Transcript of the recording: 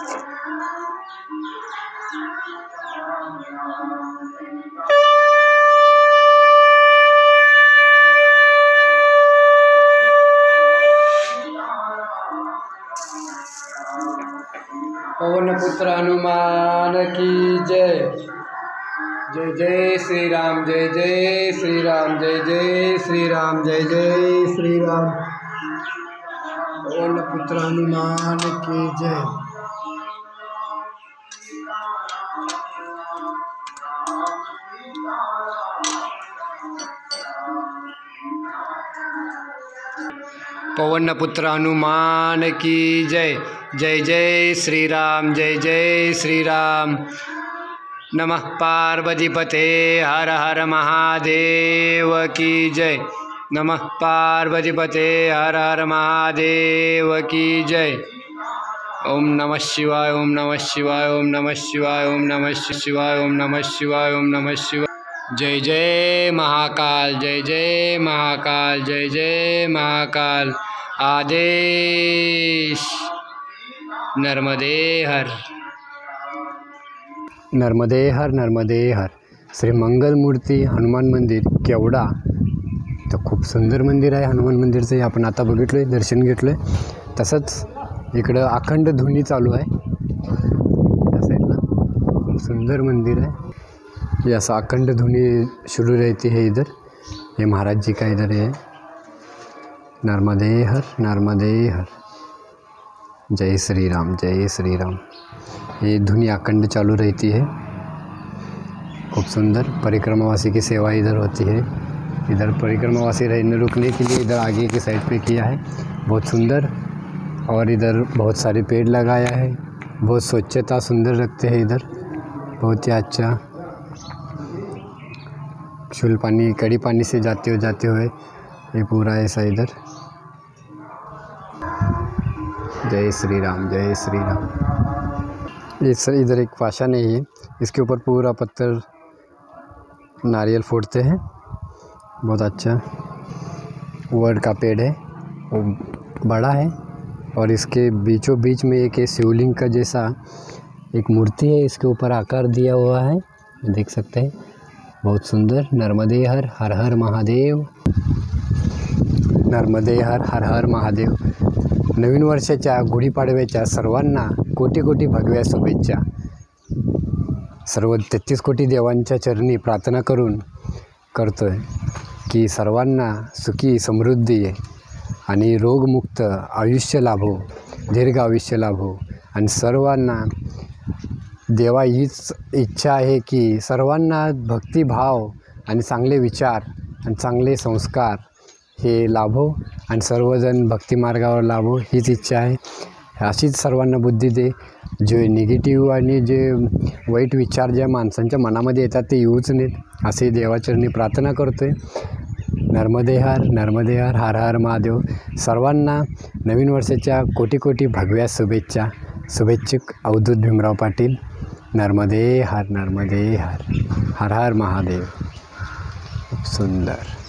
पवन पुत्र हनुमान की जय। जय जय श्री राम, जय जय श्री राम, जय जय श्री राम, जय जय श्री राम। पवन पुत्र हनुमान की जय। पवन पुत्र हनुमान की जय। जय जय श्री राम, जय जय श्री राम। नमः पार्वतीपते हर हर महादेव की जय। नमः पार्वतीपते हर हर महादेव की जय। ओम नमः शिवाय, ओम नमः शिवाय, ओम नमः शिवाय, ओम नमः शिवाय, ओम नमः शिवाय, ओम नमः शिवाय। जय जय महाकाल, जय जय महाकाल, जय जय महाकाल। आदेश नर्मदे हर। नर्मदे हर, नर्मदे हर। श्री मंगल मूर्ती हनुमान मंदिर केवढा तर खूप सुंदर मंदिर आहे हनुमान मंदिरचं. आपण आता बघितलं आहे, दर्शन घेतलं आहे. तसंच इकडं अखंड धुनी चालू आहे या साईडला. खूप सुंदर मंदिर आहे. ये ऐसा अखंड धुनी शुरू रहती है इधर. ये महाराज जी का इधर है। नर्मदे हर, नर्मदे हर। जय श्री राम, जय श्री राम। ये धुनी अखंड चालू रहती है। खूब सुंदर परिक्रमावासी की सेवा इधर होती है। इधर परिक्रमावासी रहने रुकने के लिए इधर आगे की साइड पे किया है, बहुत सुंदर। और इधर बहुत सारे पेड़ लगाया है, बहुत स्वच्छता सुंदर रखते हैं इधर, बहुत ही अच्छा। शुल पानी कड़ी पानी से जाते हुए ये पूरा ऐसा इधर। जय श्री राम, जय श्री राम। इस इधर एक पाषाण है, इसके ऊपर पूरा पत्थर नारियल फोड़ते हैं। बहुत अच्छा वड का पेड़ है, वो बड़ा है। और इसके बीचों बीच में एक शिवलिंग का जैसा एक मूर्ति है, इसके ऊपर आकार दिया हुआ है, देख सकते हैं। बहुत सुंदर। नर्मदे हर, हर हर महादेव। नर्मदे हर, हर हर महादेव। नवीन वर्षाच्या गुढीपाडव्याच्या सर्वांना कोटी कोटी भगव्या शुभेच्छा. सर्व 33 कोटी देवांच्या चरणी प्रार्थना करतोय की सर्वांना सुखी समृद्धी आणि रोगमुक्त आयुष्य लाभो, दीर्घ आयुष्य लाभो. आणि सर्वांना देवा हीच इच्छा आहे की सर्वांना भक्तिभाव आणि चांगले विचार आणि चांगले संस्कार हे लाभो आणि सर्वजण भक्तिमार्गावर लाभो, हीच इच्छा आहे. अशीच सर्वांना बुद्धी दे. जे निगेटिव्ह आणि जे वाईट विचार ज्या माणसांच्या मनामध्ये येतात ते येऊच नाहीत, असे देवाचरणी प्रार्थना करतो आहे. नर्मदे हर, नर्मदे हर, हर हर महादेव. सर्वांना नवीन वर्षाच्या कोटी कोटी भगव्या शुभेच्छा. शुभेच्छुक अवधूत भीमराव पाटील. नर्मदे हर, नर्मदे हर, हर हर महादेव. सुंदर.